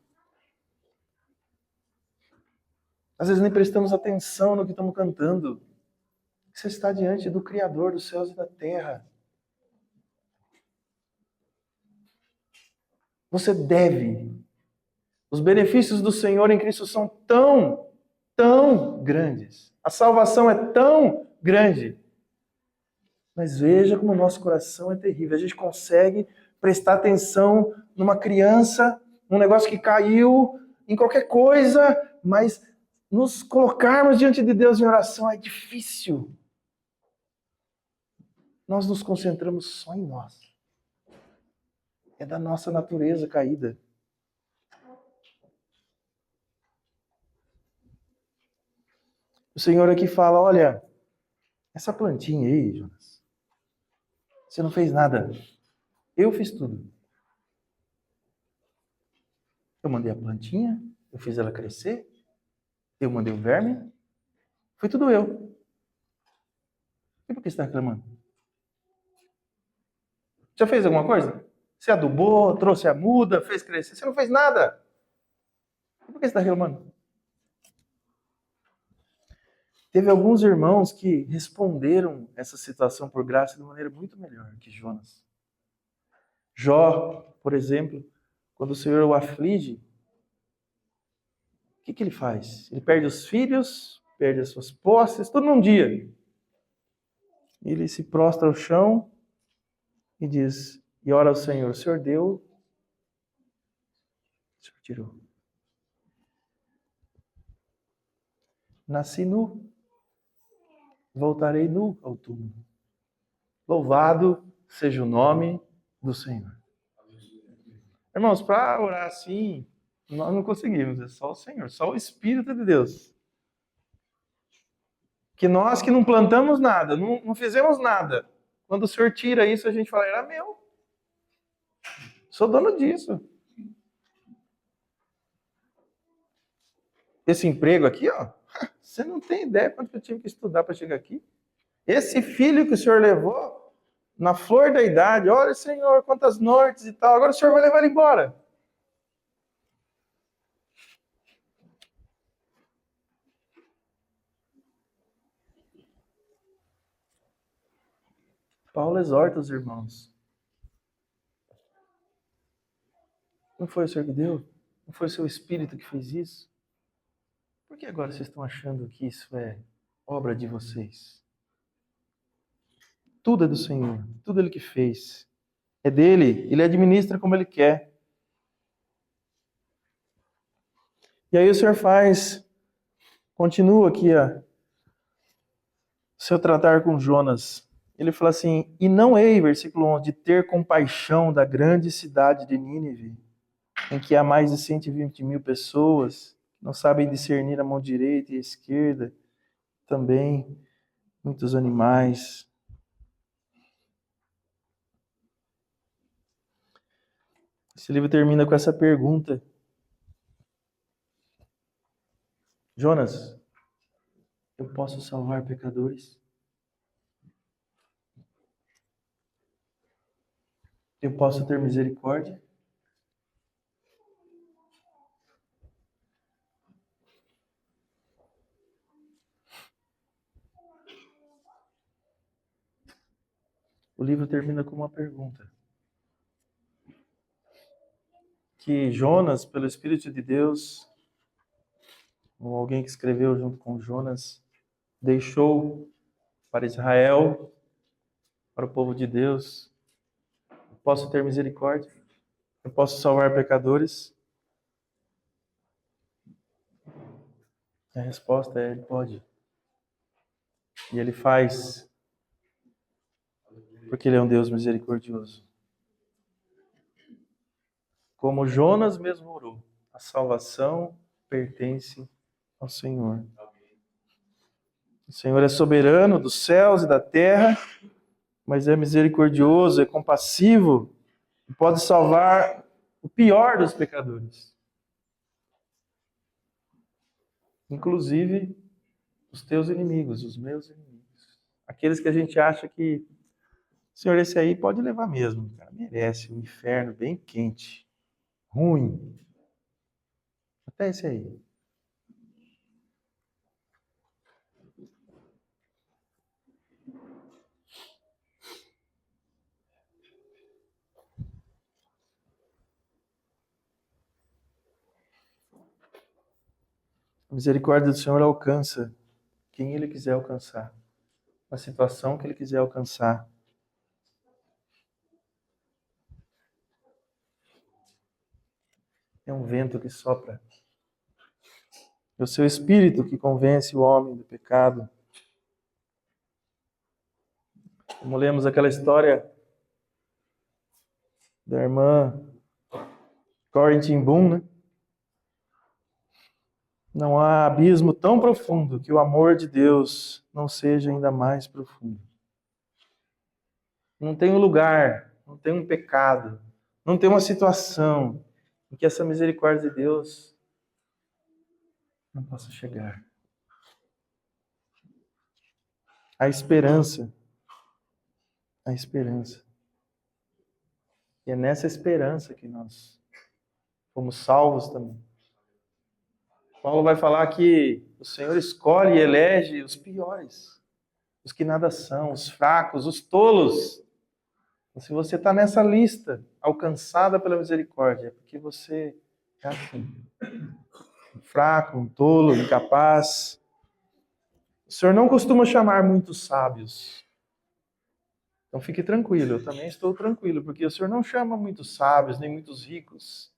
Às vezes nem prestamos atenção no que estamos cantando. Você está diante do Criador dos céus e da terra. Você deve. Os benefícios do Senhor em Cristo são tão grandes. A salvação é tão grande Mas veja como o nosso coração é terrível. A gente consegue prestar atenção numa criança, num negócio que caiu, em qualquer coisa, mas nos colocarmos diante de Deus em oração é difícil. Nós nos concentramos só em nós. É da nossa natureza caída. O Senhor aqui fala, olha, essa plantinha aí, Jonas, você não fez nada. Eu fiz tudo. Eu mandei a plantinha, eu fiz ela crescer, eu mandei o verme, foi tudo eu. E por que você está reclamando? Já fez alguma coisa? Você adubou, trouxe a muda, fez crescer, você não fez nada. E por que você está reclamando? Teve alguns irmãos que responderam essa situação por graça de maneira muito melhor que Jonas. Jó, por exemplo, quando o Senhor o aflige, o que ele faz? Ele perde os filhos, perde as suas posses, tudo num dia. Ele se prostra ao chão e diz, e ora ao Senhor, o Senhor deu, o Senhor tirou. Nasci nu, voltarei nu ao túmulo. Louvado seja o nome do Senhor. Irmãos, para orar assim, nós não conseguimos, é só o Senhor, só o Espírito de Deus. Que nós que não plantamos nada, não fizemos nada, quando o Senhor tira isso, a gente fala, era meu. Sou dono disso. Esse emprego aqui, ó, você não tem ideia quanto eu tive que estudar para chegar aqui. Esse filho que o Senhor levou, na flor da idade, olha, Senhor, quantas noites e tal, agora o Senhor vai levar ele embora. Paulo exorta os irmãos. Não foi o Senhor que deu? Não foi o seu Espírito que fez isso? Por que agora vocês estão achando que isso é obra de vocês? Tudo é do Senhor, tudo Ele que fez. É dele, Ele administra como Ele quer. E aí o Senhor continua aqui o seu tratar com Jonas. Ele fala assim, e não hei, versículo 11, de ter compaixão da grande cidade de Nínive, em que há mais de 120 mil pessoas, não sabem discernir a mão direita e a esquerda, também muitos animais. Esse livro termina com essa pergunta. Jonas, eu posso salvar pecadores? Eu posso ter misericórdia? O livro termina com uma pergunta. Que Jonas, pelo Espírito de Deus, ou alguém que escreveu junto com Jonas, deixou para Israel, para o povo de Deus. Eu posso ter misericórdia? Eu posso salvar pecadores? A resposta é: Ele pode. E Ele faz, porque Ele é um Deus misericordioso. Como Jonas mesmo orou, a salvação pertence ao Senhor. O Senhor é soberano dos céus e da terra, mas é misericordioso, é compassivo e pode salvar o pior dos pecadores. Inclusive os teus inimigos, os meus inimigos. Aqueles que a gente acha que, Senhor, esse aí pode levar mesmo, cara, merece um inferno bem quente, ruim. Até esse aí. A misericórdia do Senhor alcança quem Ele quiser alcançar. na situação que Ele quiser alcançar. É um vento que sopra. É o seu Espírito que convence o homem do pecado. Como lemos aquela história da irmã Corrie ten Boom, né? Não há abismo tão profundo que o amor de Deus não seja ainda mais profundo. Não tem um lugar, não tem um pecado, não tem uma situação em que essa misericórdia de Deus não possa chegar. A esperança. A esperança. E é nessa esperança que nós fomos salvos também. Paulo vai falar que o Senhor escolhe e elege os piores, os que nada são, os fracos, os tolos. Então, se você está nessa lista, alcançada pela misericórdia, é porque você é assim. Um fraco, um tolo, incapaz. O Senhor não costuma chamar muitos sábios. Então fique tranquilo, eu também estou tranquilo, porque o Senhor não chama muitos sábios, nem muitos ricos.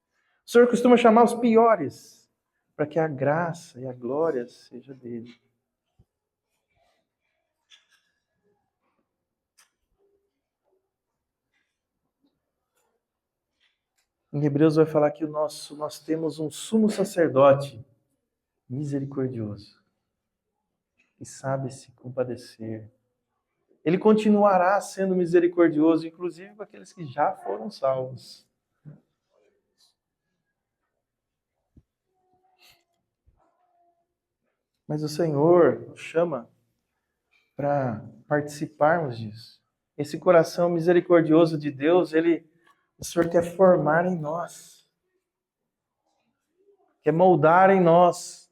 O Senhor costuma chamar os piores, para que a graça e a glória seja dele. Em Hebreus vai falar que nós temos um sumo sacerdote misericordioso, que sabe se compadecer. Ele continuará sendo misericordioso, inclusive com aqueles que já foram salvos. Mas o Senhor nos chama para participarmos disso. Esse coração misericordioso de Deus, o Senhor quer formar em nós, quer moldar em nós.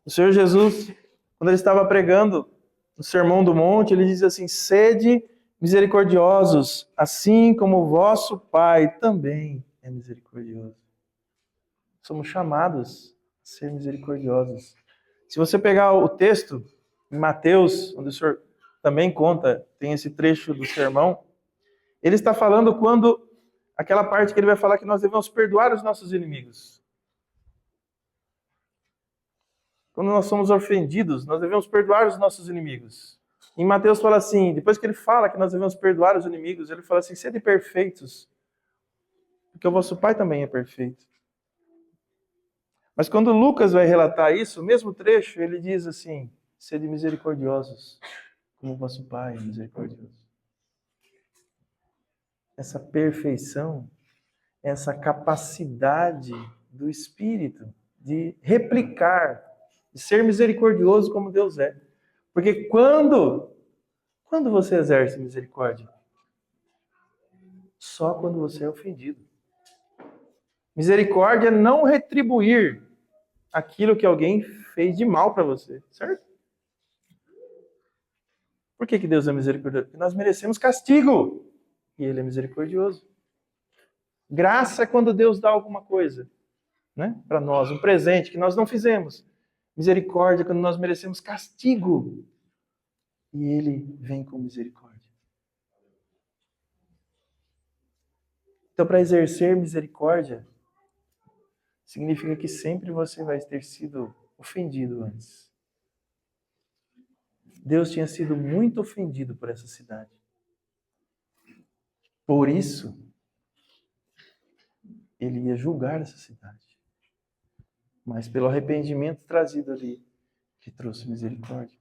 O Senhor Jesus, quando ele estava pregando no Sermão do Monte, ele diz assim: sede misericordiosos, assim como o vosso Pai também é misericordioso. Somos chamados a ser misericordiosos. Se você pegar o texto em Mateus, onde o Senhor também conta, tem esse trecho do sermão, ele está falando aquela parte que ele vai falar que nós devemos perdoar os nossos inimigos. Quando nós somos ofendidos, nós devemos perdoar os nossos inimigos. Em Mateus fala assim, depois que ele fala que nós devemos perdoar os inimigos, ele fala assim: sede perfeitos, porque o vosso Pai também é perfeito. Mas quando Lucas vai relatar isso, o mesmo trecho, ele diz assim: sede misericordiosos, como o vosso Pai é misericordioso. Essa perfeição, essa capacidade do Espírito de replicar, de ser misericordioso como Deus é. Porque quando você exerce misericórdia? Só quando você é ofendido. Misericórdia é não retribuir aquilo que alguém fez de mal para você, certo? Por que Deus é misericordioso? Porque nós merecemos castigo e Ele é misericordioso. Graça é quando Deus dá alguma coisa, né, para nós, um presente que nós não fizemos. Misericórdia é quando nós merecemos castigo e Ele vem com misericórdia. Então, para exercer misericórdia, significa que sempre você vai ter sido ofendido antes. Deus tinha sido muito ofendido por essa cidade. Por isso, ele ia julgar essa cidade. Mas pelo arrependimento trazido ali, que trouxe misericórdia.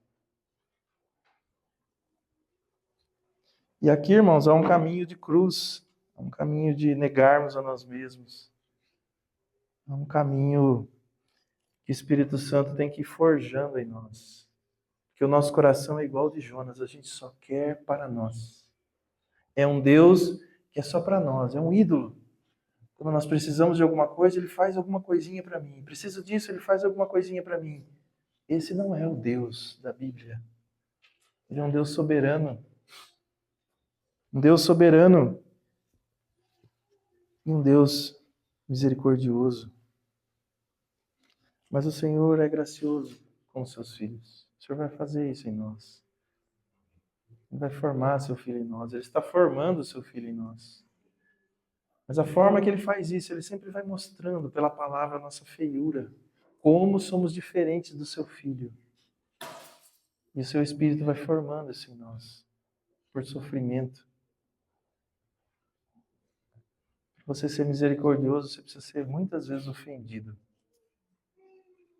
E aqui, irmãos, há um caminho de cruz, há um caminho de negarmos a nós mesmos. Há um caminho que o Espírito Santo tem que ir forjando em nós. Que o nosso coração é igual de Jonas, a gente só quer para nós. É um Deus que é só para nós, é um ídolo. Quando nós precisamos de alguma coisa, ele faz alguma coisinha para mim. Preciso disso, ele faz alguma coisinha para mim. Esse não é o Deus da Bíblia. Ele é um Deus soberano. Um Deus soberano. E um Deus misericordioso. Mas o Senhor é gracioso com os seus filhos. O Senhor vai fazer isso em nós. Ele vai formar seu filho em nós. Ele está formando seu filho em nós. Mas a forma que ele faz isso, ele sempre vai mostrando pela palavra a nossa feiura. Como somos diferentes do seu filho. E o seu Espírito vai formando isso em nós. Por sofrimento. Para você ser misericordioso, você precisa ser muitas vezes ofendido.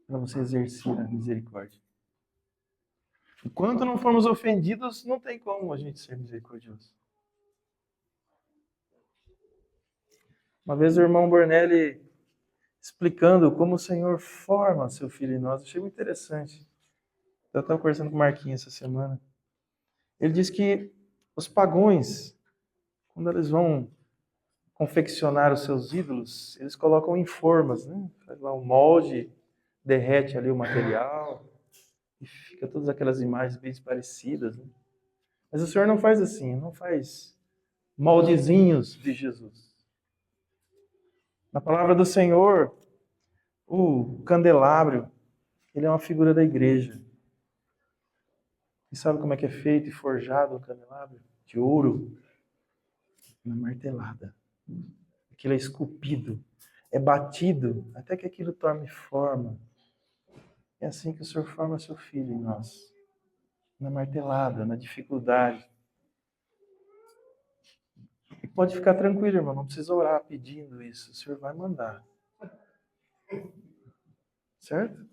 Para você exercer a misericórdia. Enquanto não formos ofendidos, não tem como a gente ser misericordioso. Uma vez o irmão Bornelli explicando como o Senhor forma seu filho em nós, achei muito interessante. Eu estava conversando com o Marquinhos essa semana. Ele diz que os pagões, quando eles vão confeccionar os seus ídolos, eles colocam em formas, né? Faz lá um molde, derrete ali o material, e fica todas aquelas imagens bem parecidas. Né? Mas o Senhor não faz assim, não faz moldezinhos de Jesus. Na palavra do Senhor, o candelabro, ele é uma figura da igreja. E sabe como é que é feito e forjado o candelabro? De ouro, na martelada. Aquilo é esculpido, é batido, até que aquilo tome forma. É assim que o Senhor forma seu filho em nós. Na martelada, na dificuldade. E pode ficar tranquilo, irmão, não precisa orar pedindo isso. O Senhor vai mandar. Certo?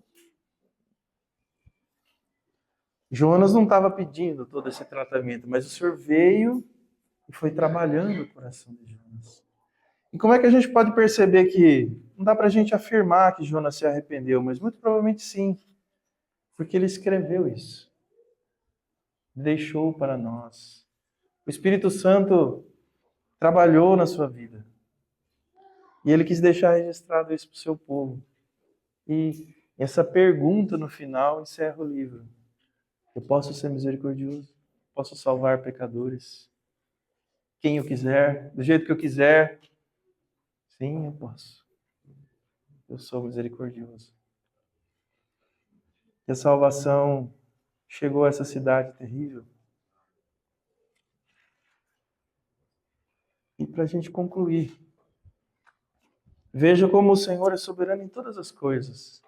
Jonas não estava pedindo todo esse tratamento, mas o Senhor veio e foi trabalhando o coração de Jonas. E como é que a gente pode perceber que não dá para a gente afirmar que Jonas se arrependeu, mas muito provavelmente sim, porque ele escreveu isso. Deixou para nós. O Espírito Santo trabalhou na sua vida. E ele quis deixar registrado isso para o seu povo. E essa pergunta no final encerra o livro. Eu posso ser misericordioso? Posso salvar pecadores? Quem eu quiser? Do jeito que eu quiser? Sim, eu posso. Eu sou misericordioso. E a salvação chegou a essa cidade terrível. E para a gente concluir, veja como o Senhor é soberano em todas as coisas.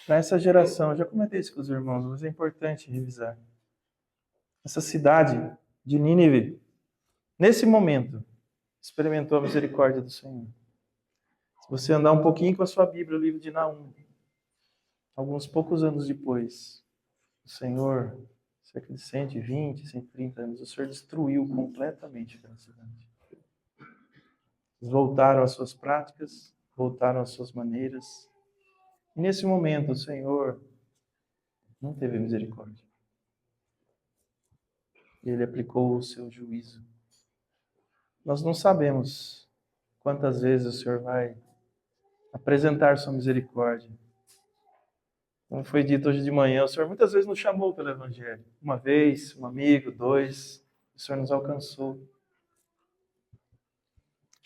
Para essa geração, eu já comentei isso com os irmãos, mas é importante revisar. Essa cidade de Nínive, nesse momento, experimentou a misericórdia do Senhor. Se você andar um pouquinho com a sua Bíblia, o livro de Naum, alguns poucos anos depois, o Senhor, cerca de 120, 130 anos, o Senhor destruiu completamente aquela cidade. Eles voltaram às suas práticas, voltaram às suas maneiras. E nesse momento, o Senhor não teve misericórdia. Ele aplicou o seu juízo. Nós não sabemos quantas vezes o Senhor vai apresentar sua misericórdia. Como foi dito hoje de manhã, o Senhor muitas vezes nos chamou pelo Evangelho. Uma vez, um amigo, dois, o Senhor nos alcançou.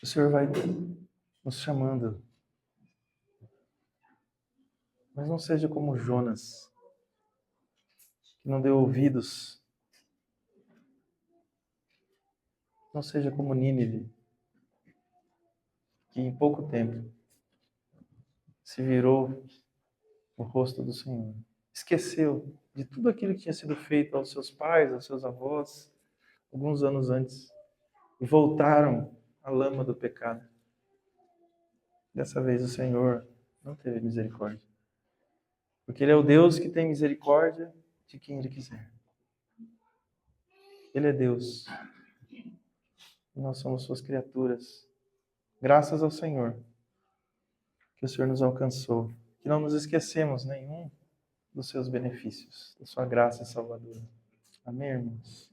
O Senhor vai nos chamando. Mas não seja como Jonas, que não deu ouvidos. Não seja como Nínive, que em pouco tempo se virou o rosto do Senhor. Esqueceu de tudo aquilo que tinha sido feito aos seus pais, aos seus avós, alguns anos antes. E voltaram à lama do pecado. Dessa vez o Senhor não teve misericórdia. Porque Ele é o Deus que tem misericórdia de quem Ele quiser. Ele é Deus. E nós somos suas criaturas. Graças ao Senhor que o Senhor nos alcançou. Que não nos esquecemos nenhum dos seus benefícios, da sua graça salvadora. Amém, irmãos?